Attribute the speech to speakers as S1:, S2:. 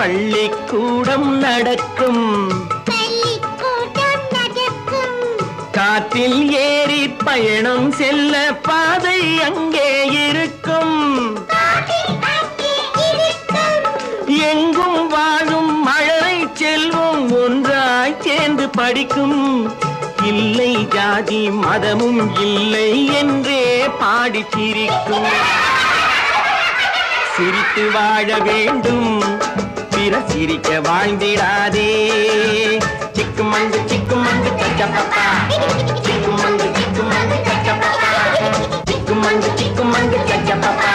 S1: பள்ளிக்கூடம் நடக்கும். காற்றில் ஏறி பயணம் செல்ல பாதை அங்கே இருக்கும். எங்கும் வாழும் மழலை செல்வம் ஒன்றாய் சேர்ந்து படிக்கும். இல்லை ஜாதி மதமும் இல்லை என்றே பாடி சிரிக்கும். சிரித்து வாழ வேண்டும், பிற சிரிக்க வாழ்ந்திடாதே. சிக்குமங்கு சிக்குமங்கு கச்சப்பப்பா, சிக்குமங்கு சிக்குமங்கு கச்சப்பப்பா, சிக்குமங்கு சிக்குமங்கு கச்சப்பப்பா.